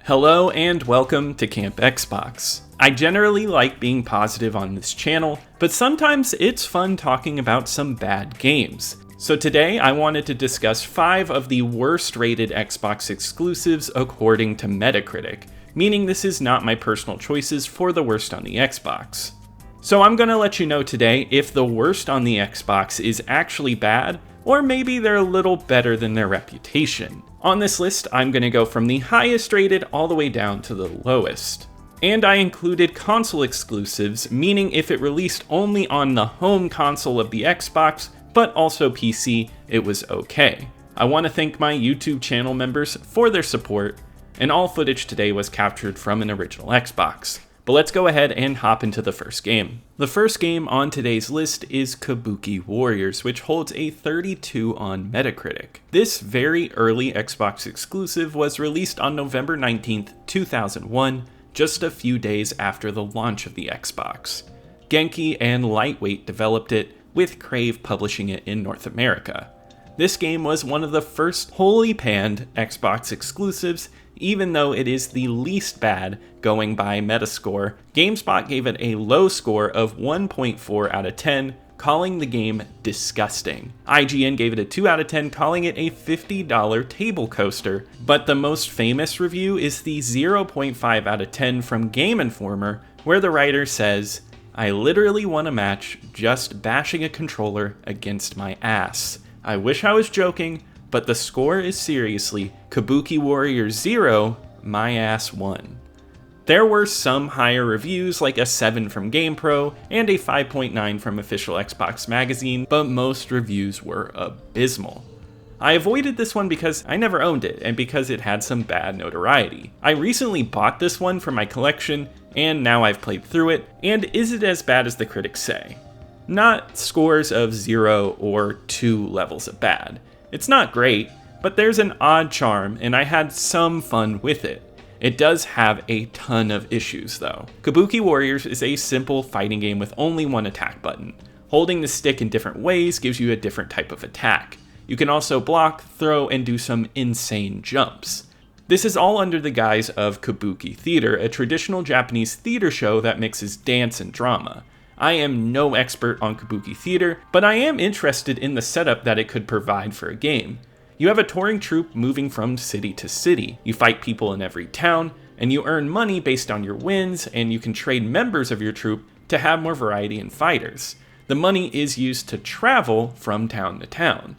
Hello and welcome to Camp Xbox. I generally like being positive on this channel, but sometimes it's fun talking about some bad games. So today I wanted to discuss 5 of the worst rated Xbox exclusives according to Metacritic, meaning this is not my personal choices for the worst on the Xbox. So I'm gonna let you know today if the worst on the Xbox is actually bad, or maybe they're a little better than their reputation. On this list, I'm gonna go from the highest rated all the way down to the lowest. And I included console exclusives, meaning if it released only on the home console of the Xbox, but also PC, it was okay. I want to thank my YouTube channel members for their support, and all footage today was captured from an original Xbox. But let's go ahead and hop into the first game. The first game on today's list is Kabuki Warriors, which holds a 32 on Metacritic. This very early Xbox exclusive was released on November 19th, 2001, just a few days after the launch of the Xbox. Genki and Lightweight developed it, with Crave publishing it in North America. This game was one of the first wholly panned Xbox exclusives, even though it is the least bad going by Metascore. GameSpot gave it a low score of 1.4 out of 10, calling the game disgusting. IGN gave it a 2 out of 10, calling it a $50 table coaster. But the most famous review is the 0.5 out of 10 from Game Informer, where the writer says, "I literally won a match just bashing a controller against my ass. I wish I was joking, but the score is seriously Kabuki Warriors 0, my ass won." There were some higher reviews, like a 7 from GamePro and a 5.9 from Official Xbox Magazine, but most reviews were abysmal. I avoided this one because I never owned it, and because it had some bad notoriety. I recently bought this one for my collection, and now I've played through it, and is it as bad as the critics say? Not scores of 0 or 2 levels of bad. It's not great, but there's an odd charm, and I had some fun with it. It does have a ton of issues though. Kabuki Warriors is a simple fighting game with only one attack button. Holding the stick in different ways gives you a different type of attack. You can also block, throw, and do some insane jumps. This is all under the guise of Kabuki Theater, a traditional Japanese theater show that mixes dance and drama. I am no expert on Kabuki Theater, but I am interested in the setup that it could provide for a game. You have a touring troupe moving from city to city. You fight people in every town, and you earn money based on your wins, and you can trade members of your troupe to have more variety in fighters. The money is used to travel from town to town.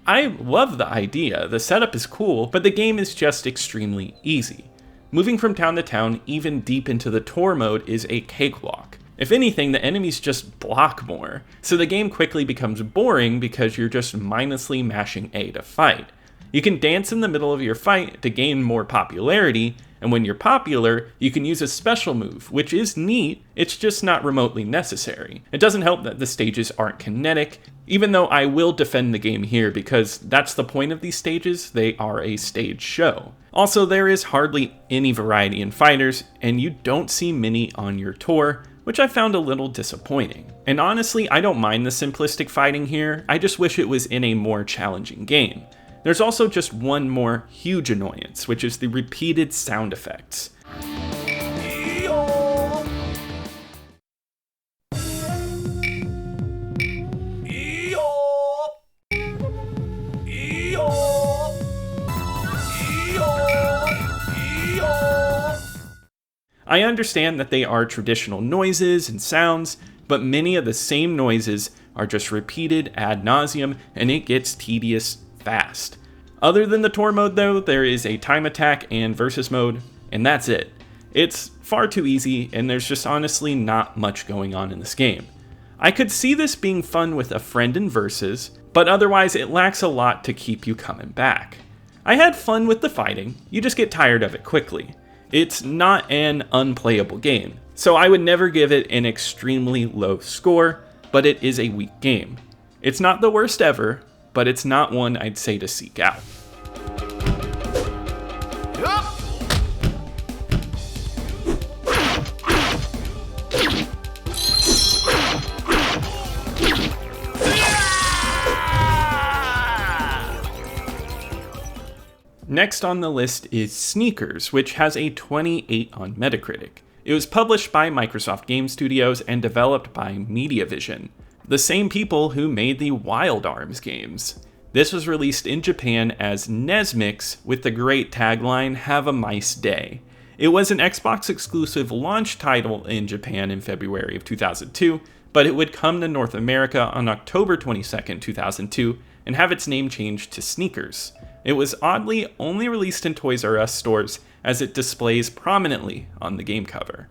I love the idea, the setup is cool, but the game is just extremely easy. Moving from town to town, even deep into the tour mode, is a cakewalk. If anything, the enemies just block more, so the game quickly becomes boring because you're just mindlessly mashing A to fight. You can dance in the middle of your fight to gain more popularity, and when you're popular, you can use a special move, which is neat, it's just not remotely necessary. It doesn't help that the stages aren't kinetic, even though I will defend the game here because that's the point of these stages, they are a stage show. Also, there is hardly any variety in fighters, and you don't see many on your tour, which I found a little disappointing. And honestly, I don't mind the simplistic fighting here, I just wish it was in a more challenging game. There's also just one more huge annoyance, which is the repeated sound effects. I understand that they are traditional noises and sounds, but many of the same noises are just repeated ad nauseum, and it gets tedious fast. Other than the tour mode though, there is a time attack and versus mode, and that's it. It's far too easy, and there's just honestly not much going on in this game. I could see this being fun with a friend in versus, but otherwise it lacks a lot to keep you coming back. I had fun with the fighting, you just get tired of it quickly. It's not an unplayable game, so I would never give it an extremely low score, but it is a weak game. It's not the worst ever, but it's not one I'd say to seek out. Next on the list is Sneakers, which has a 28 on Metacritic. It was published by Microsoft Game Studios and developed by MediaVision, the same people who made the Wild Arms games. This was released in Japan as Nesmix with the great tagline, "Have a Mice Day." It was an Xbox exclusive launch title in Japan in February of 2002, but it would come to North America on October 22nd, 2002, and have its name changed to Sneakers. It was oddly only released in Toys R Us stores, as it displays prominently on the game cover.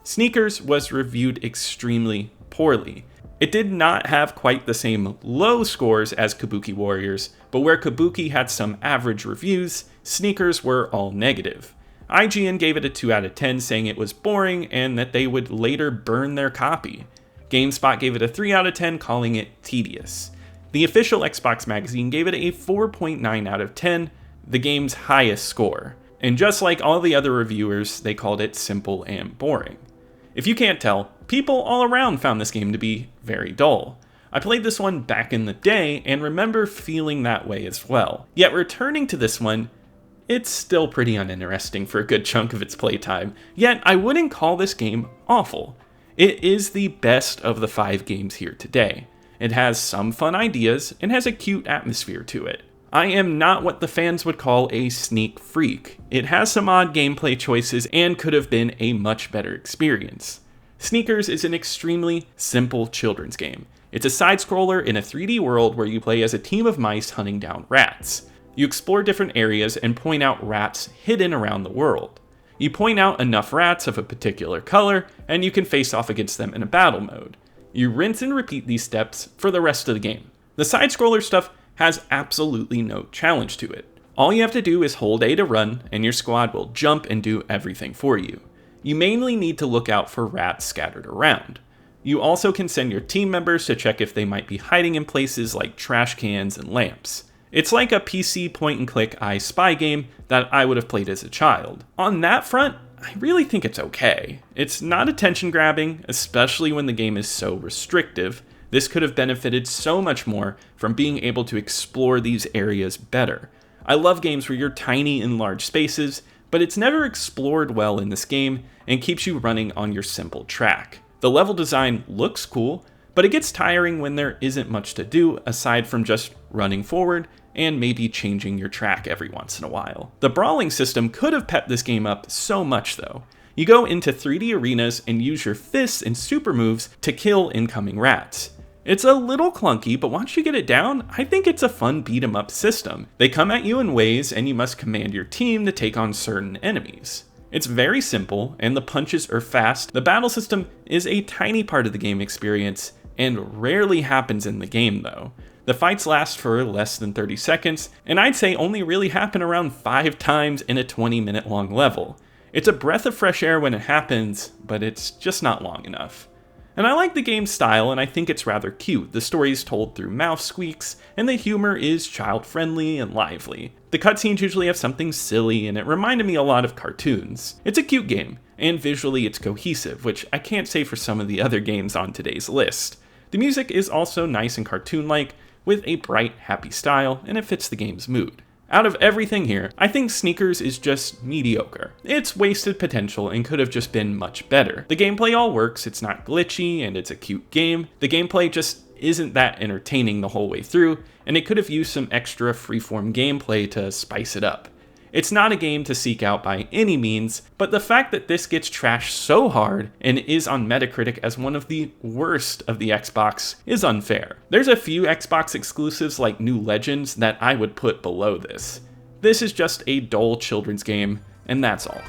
Sneakers was reviewed extremely poorly. It did not have quite the same low scores as Kabuki Warriors, but where Kabuki had some average reviews, Sneakers were all negative. IGN gave it a 2 out of 10, saying it was boring and that they would later burn their copy. GameSpot gave it a 3 out of 10, calling it tedious. The official Xbox magazine gave it a 4.9 out of 10, the game's highest score. And just like all the other reviewers, they called it simple and boring. If you can't tell, people all around found this game to be very dull. I played this one back in the day and remember feeling that way as well. Yet returning to this one, it's still pretty uninteresting for a good chunk of its playtime, yet I wouldn't call this game awful. It is the best of the 5 games here today. It has some fun ideas and has a cute atmosphere to it. I am not what the fans would call a sneak freak. It has some odd gameplay choices and could have been a much better experience. Sneakers is an extremely simple children's game. It's a side-scroller in a 3D world where you play as a team of mice hunting down rats. You explore different areas and point out rats hidden around the world. You point out enough rats of a particular color, and you can face off against them in a battle mode. You rinse and repeat these steps for the rest of the game. The side-scroller stuff has absolutely no challenge to it. All you have to do is hold A to run, and your squad will jump and do everything for you. You mainly need to look out for rats scattered around. You also can send your team members to check if they might be hiding in places like trash cans and lamps. It's like a PC point-and-click I Spy game that I would have played as a child. On that front, I really think it's okay. It's not attention-grabbing, especially when the game is so restrictive. This could have benefited so much more from being able to explore these areas better. I love games where you're tiny in large spaces, but it's never explored well in this game and keeps you running on your simple track. The level design looks cool, but it gets tiring when there isn't much to do aside from just running forward and maybe changing your track every once in a while. The brawling system could have pepped this game up so much though. You go into 3D arenas and use your fists and super moves to kill incoming rats. It's a little clunky, but once you get it down, I think it's a fun beat 'em up system. They come at you in waves and you must command your team to take on certain enemies. It's very simple and the punches are fast. The battle system is a tiny part of the game experience and rarely happens in the game though. The fights last for less than 30 seconds, and I'd say only really happen around 5 times in a 20-minute long level. It's a breath of fresh air when it happens, but it's just not long enough. And I like the game's style, and I think it's rather cute. The story is told through mouth squeaks, and the humor is child-friendly and lively. The cutscenes usually have something silly, and it reminded me a lot of cartoons. It's a cute game, and visually it's cohesive, which I can't say for some of the other games on today's list. The music is also nice and cartoon-like, with a bright, happy style, and it fits the game's mood. Out of everything here, I think Sneakers is just mediocre. It's wasted potential and could have just been much better. The gameplay all works, it's not glitchy, and it's a cute game. The gameplay just isn't that entertaining the whole way through, and it could have used some extra freeform gameplay to spice it up. It's not a game to seek out by any means, but the fact that this gets trashed so hard and is on Metacritic as one of the worst of the Xbox is unfair. There's a few Xbox exclusives like New Legends that I would put below this. This is just a dull children's game, and that's all.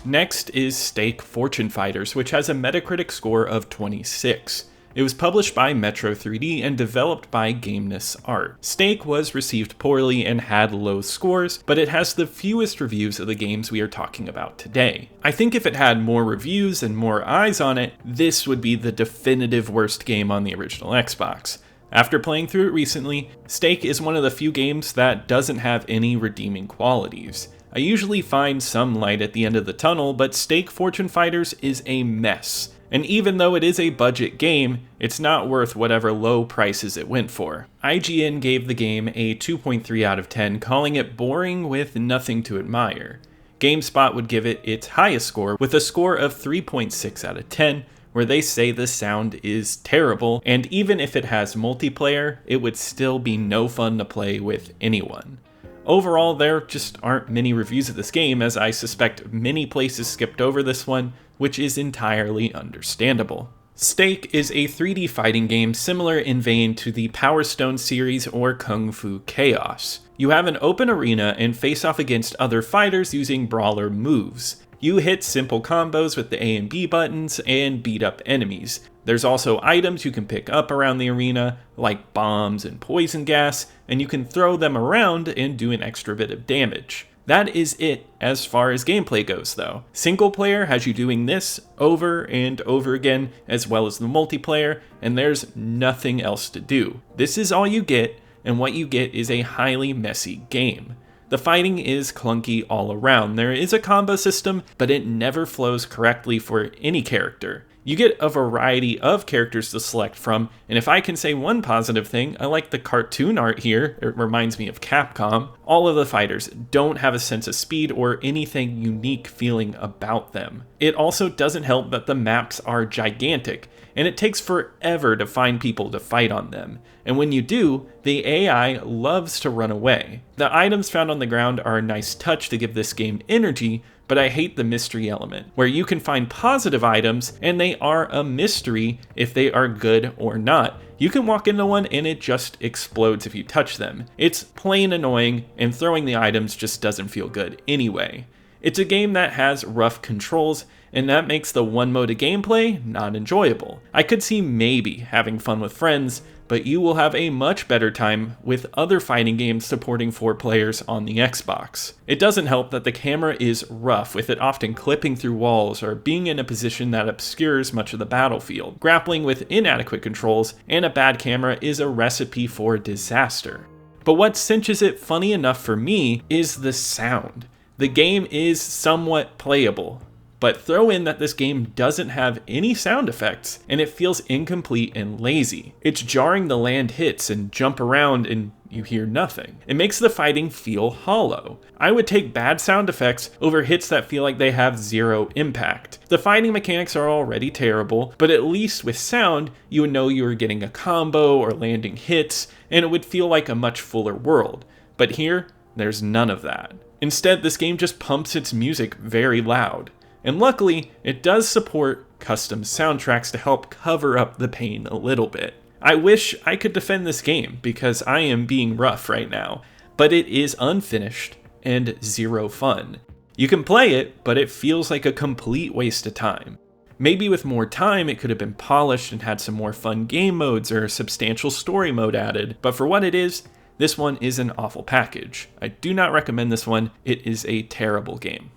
Next is Stake Fortune Fighters, which has a Metacritic score of 26. It was published by Metro 3D and developed by Gameness Art. Stake was received poorly and had low scores, but it has the fewest reviews of the games we are talking about today. I think if it had more reviews and more eyes on it, this would be the definitive worst game on the original Xbox. After playing through it recently, Stake is one of the few games that doesn't have any redeeming qualities. I usually find some light at the end of the tunnel, but Stake Fortune Fighters is a mess. And even though it is a budget game, it's not worth whatever low prices it went for. IGN gave the game a 2.3 out of 10, calling it boring with nothing to admire. GameSpot would give it its highest score with a score of 3.6 out of 10, where they say the sound is terrible, and even if it has multiplayer, it would still be no fun to play with anyone. Overall, there just aren't many reviews of this game, as I suspect many places skipped over this one, which is entirely understandable. Stake is a 3D fighting game similar in vein to the Power Stone series or Kung Fu Chaos. You have an open arena and face off against other fighters using brawler moves. You hit simple combos with the A and B buttons and beat up enemies. There's also items you can pick up around the arena, like bombs and poison gas, and you can throw them around and do an extra bit of damage. That is it as far as gameplay goes though. Single player has you doing this over and over again, as well as the multiplayer, and there's nothing else to do. This is all you get, and what you get is a highly messy game. The fighting is clunky all around. There is a combo system, but it never flows correctly for any character. You get a variety of characters to select from, and if I can say one positive thing, I like the cartoon art here. It reminds me of Capcom. All of the fighters don't have a sense of speed or anything unique feeling about them. It also doesn't help that the maps are gigantic, and it takes forever to find people to fight on them. And when you do, the AI loves to run away. The items found on the ground are a nice touch to give this game energy, but I hate the mystery element, where you can find positive items and they are a mystery if they are good or not. You can walk into one and it just explodes if you touch them. It's plain annoying, and throwing the items just doesn't feel good anyway. It's a game that has rough controls, and that makes the one mode of gameplay not enjoyable. I could see maybe having fun with friends, but you will have a much better time with other fighting games supporting 4 players on the Xbox. It doesn't help that the camera is rough, with it often clipping through walls or being in a position that obscures much of the battlefield. Grappling with inadequate controls and a bad camera is a recipe for disaster. But what cinches it funny enough for me is the sound. The game is somewhat playable, but throw in that this game doesn't have any sound effects, and it feels incomplete and lazy. It's jarring to land hits and jump around and you hear nothing. It makes the fighting feel hollow. I would take bad sound effects over hits that feel like they have zero impact. The fighting mechanics are already terrible, but at least with sound, you would know you were getting a combo or landing hits, and it would feel like a much fuller world. But here, there's none of that. Instead, this game just pumps its music very loud. And luckily, it does support custom soundtracks to help cover up the pain a little bit. I wish I could defend this game because I am being rough right now, but it is unfinished and zero fun. You can play it, but it feels like a complete waste of time. Maybe with more time, it could have been polished and had some more fun game modes or a substantial story mode added, but for what it is, this one is an awful package. I do not recommend this one. It is a terrible game.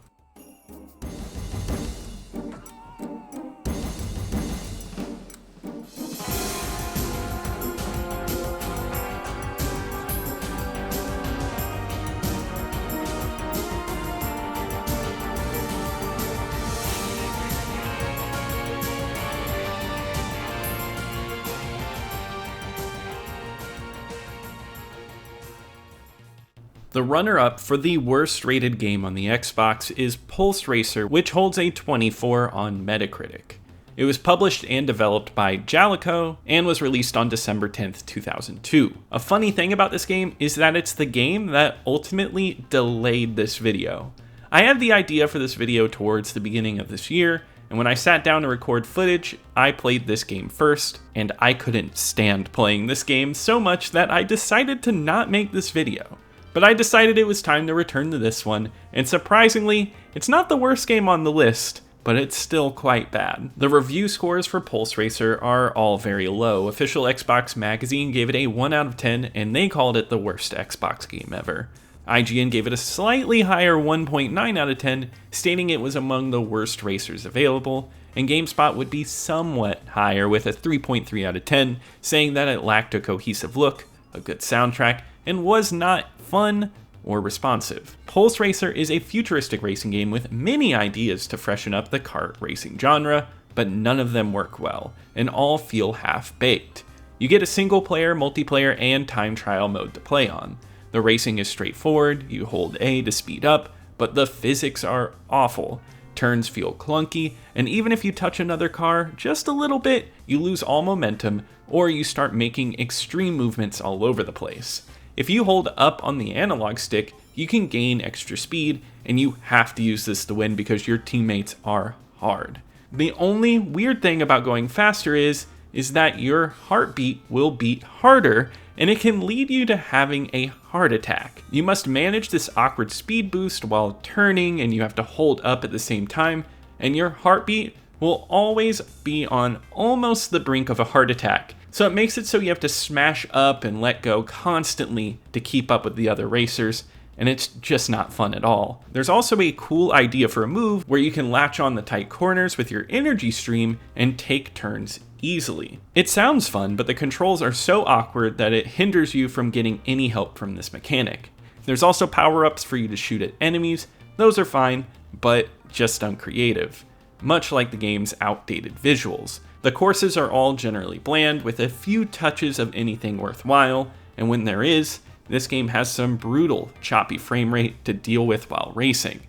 The runner-up for the worst rated game on the Xbox is Pulse Racer, which holds a 24 on Metacritic. It was published and developed by Jalico and was released on December 10th, 2002. A funny thing about this game is that it's the game that ultimately delayed this video. I had the idea for this video towards the beginning of this year, and when I sat down to record footage, I played this game first, and I couldn't stand playing this game so much that I decided to not make this video. But I decided it was time to return to this one, and surprisingly, it's not the worst game on the list, but it's still quite bad. The review scores for Pulse Racer are all very low. Official Xbox Magazine gave it a 1 out of 10, and they called it the worst Xbox game ever. IGN gave it a slightly higher 1.9 out of 10, stating it was among the worst racers available, and GameSpot would be somewhat higher with a 3.3 out of 10, saying that it lacked a cohesive look, a good soundtrack, and was not fun or responsive. Pulse Racer is a futuristic racing game with many ideas to freshen up the kart racing genre, but none of them work well, and all feel half-baked. You get a single-player, multiplayer, and time trial mode to play on. The racing is straightforward, you hold A to speed up, but the physics are awful. Turns feel clunky, and even if you touch another car just a little bit, you lose all momentum, or you start making extreme movements all over the place. If you hold up on the analog stick, you can gain extra speed, and you have to use this to win because your teammates are hard. The only weird thing about going faster is that your heartbeat will beat harder, and it can lead you to having a heart attack. You must manage this awkward speed boost while turning, and you have to hold up at the same time, and your heartbeat will always be on almost the brink of a heart attack. So it makes it so you have to smash up and let go constantly to keep up with the other racers, and it's just not fun at all. There's also a cool idea for a move where you can latch on the tight corners with your energy stream and take turns easily. It sounds fun, but the controls are so awkward that it hinders you from getting any help from this mechanic. There's also power-ups for you to shoot at enemies. Those are fine, but just uncreative, much like the game's outdated visuals. The courses are all generally bland, with a few touches of anything worthwhile, and when there is, this game has some brutal, choppy frame rate to deal with while racing.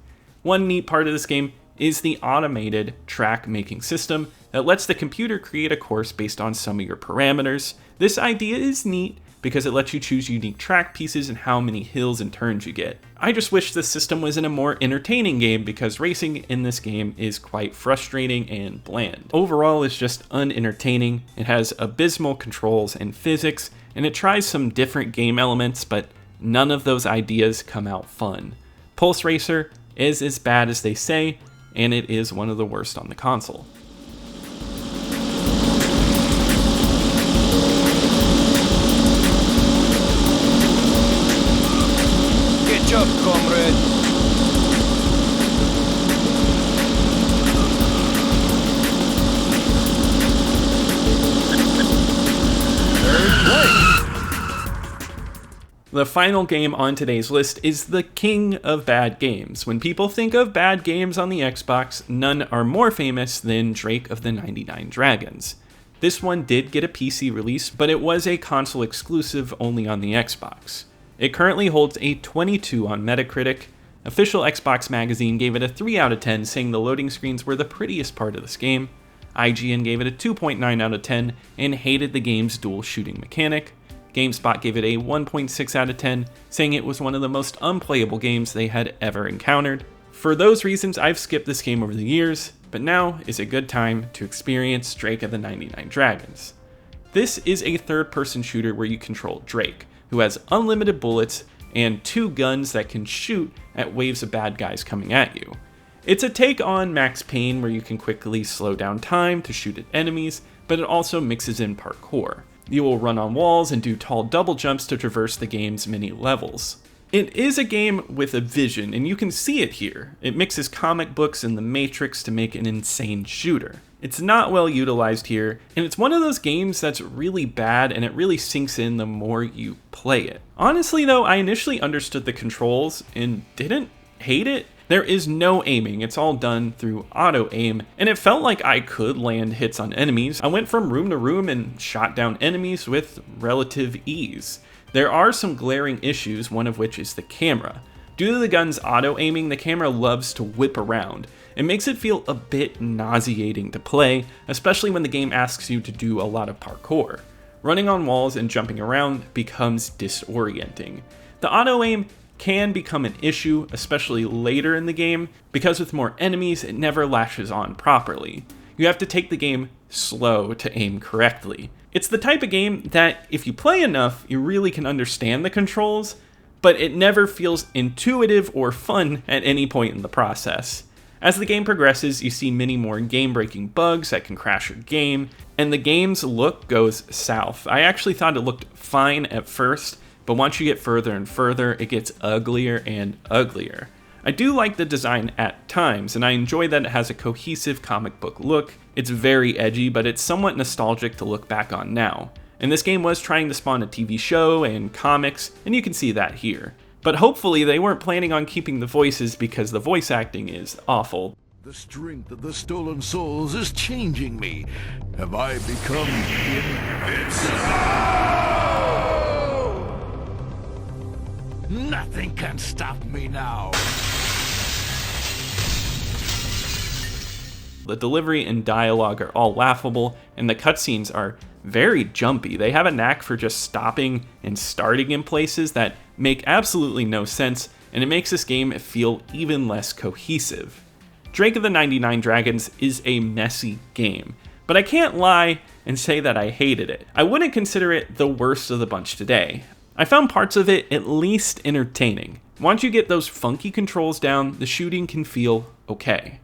One neat part of this game is the automated track making system that lets the computer create a course based on some of your parameters. This idea is neat because it lets you choose unique track pieces and how many hills and turns you get. I just wish this system was in a more entertaining game because racing in this game is quite frustrating and bland. Overall, it's just unentertaining. It has abysmal controls and physics, and it tries some different game elements, but none of those ideas come out fun. Pulse Racer is as bad as they say, and it is one of the worst on the console. Good job, comrade. The final game on today's list is the king of bad games. When people think of bad games on the Xbox, none are more famous than Drake of the 99 Dragons. This one did get a PC release, but it was a console exclusive only on the Xbox. It currently holds a 22 on Metacritic. Official Xbox magazine gave it a 3 out of 10, saying the loading screens were the prettiest part of this game. IGN gave it a 2.9 out of 10 and hated the game's dual shooting mechanic. GameSpot gave it a 1.6 out of 10, saying it was one of the most unplayable games they had ever encountered. For those reasons, I've skipped this game over the years, but now is a good time to experience Drake of the 99 Dragons. This is a third-person shooter where you control Drake, who has unlimited bullets and 2 guns that can shoot at waves of bad guys coming at you. It's a take on Max Payne where you can quickly slow down time to shoot at enemies, but it also mixes in parkour. You will run on walls and do tall double jumps to traverse the game's many levels. It is a game with a vision, and you can see it here. It mixes comic books and The Matrix to make an insane shooter. It's not well utilized here, and it's one of those games that's really bad and it really sinks in the more you play it. Honestly though, I initially understood the controls and didn't hate it. There is no aiming, it's all done through auto aim, and it felt like I could land hits on enemies. I went from room to room and shot down enemies with relative ease. There are some glaring issues, one of which is the camera. Due to the gun's auto aiming, the camera loves to whip around. It makes it feel a bit nauseating to play, especially when the game asks you to do a lot of parkour. Running on walls and jumping around becomes disorienting. The auto aim can become an issue, especially later in the game, because with more enemies, it never lashes on properly. You have to take the game slow to aim correctly. It's the type of game that, if you play enough, you really can understand the controls, but it never feels intuitive or fun at any point in the process. As the game progresses, you see many more game-breaking bugs that can crash your game, and the game's look goes south. I actually thought it looked fine at first, but once you get further and further, it gets uglier and uglier. I do like the design at times, and I enjoy that it has a cohesive comic book look. It's very edgy, but it's somewhat nostalgic to look back on now. And this game was trying to spawn a TV show and comics, and you can see that here. But hopefully they weren't planning on keeping the voices because the voice acting is awful. The strength of the stolen souls is changing me. Have I become invincible? Nothing can stop me now. The delivery and dialogue are all laughable, and the cutscenes are very jumpy. They have a knack for just stopping and starting in places that make absolutely no sense, and it makes this game feel even less cohesive. Drake of the 99 Dragons is a messy game, but I can't lie and say that I hated it. I wouldn't consider it the worst of the bunch today. I found parts of it at least entertaining. Once you get those funky controls down, the shooting can feel okay.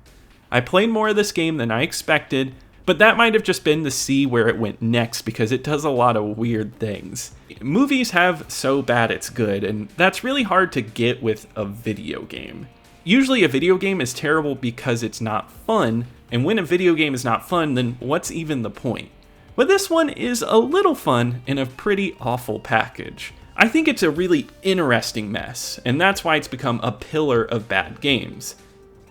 I played more of this game than I expected, but that might have just been to see where it went next because it does a lot of weird things. Movies have so bad it's good, and that's really hard to get with a video game. Usually a video game is terrible because it's not fun, and when a video game is not fun, then what's even the point? But this one is a little fun in a pretty awful package. I think it's a really interesting mess, and that's why it's become a pillar of bad games.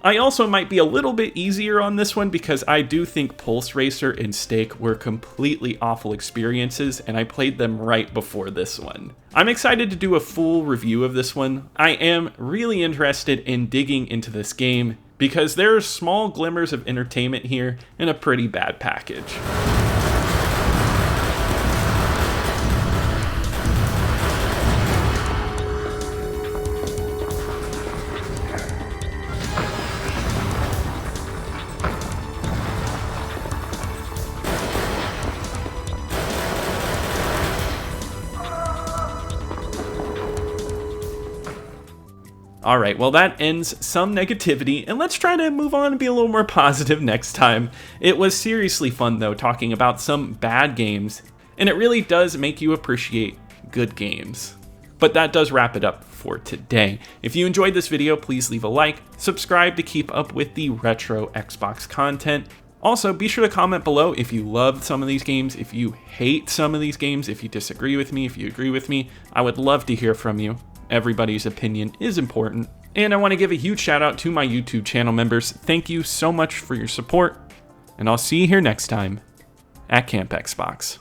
I also might be a little bit easier on this one because I do think Pulse Racer and Stake were completely awful experiences, and I played them right before this one. I'm excited to do a full review of this one. I am really interested in digging into this game because there are small glimmers of entertainment here in a pretty bad package. Alright, well that ends some negativity, and let's try to move on and be a little more positive next time. It was seriously fun though, talking about some bad games, and it really does make you appreciate good games. But that does wrap it up for today. If you enjoyed this video, please leave a like, subscribe to keep up with the retro Xbox content. Also, be sure to comment below if you loved some of these games, if you hate some of these games, if you disagree with me, if you agree with me. I would love to hear from you. Everybody's opinion is important. And I want to give a huge shout out to my YouTube channel members. Thank you so much for your support, and I'll see you here next time at Camp Xbox.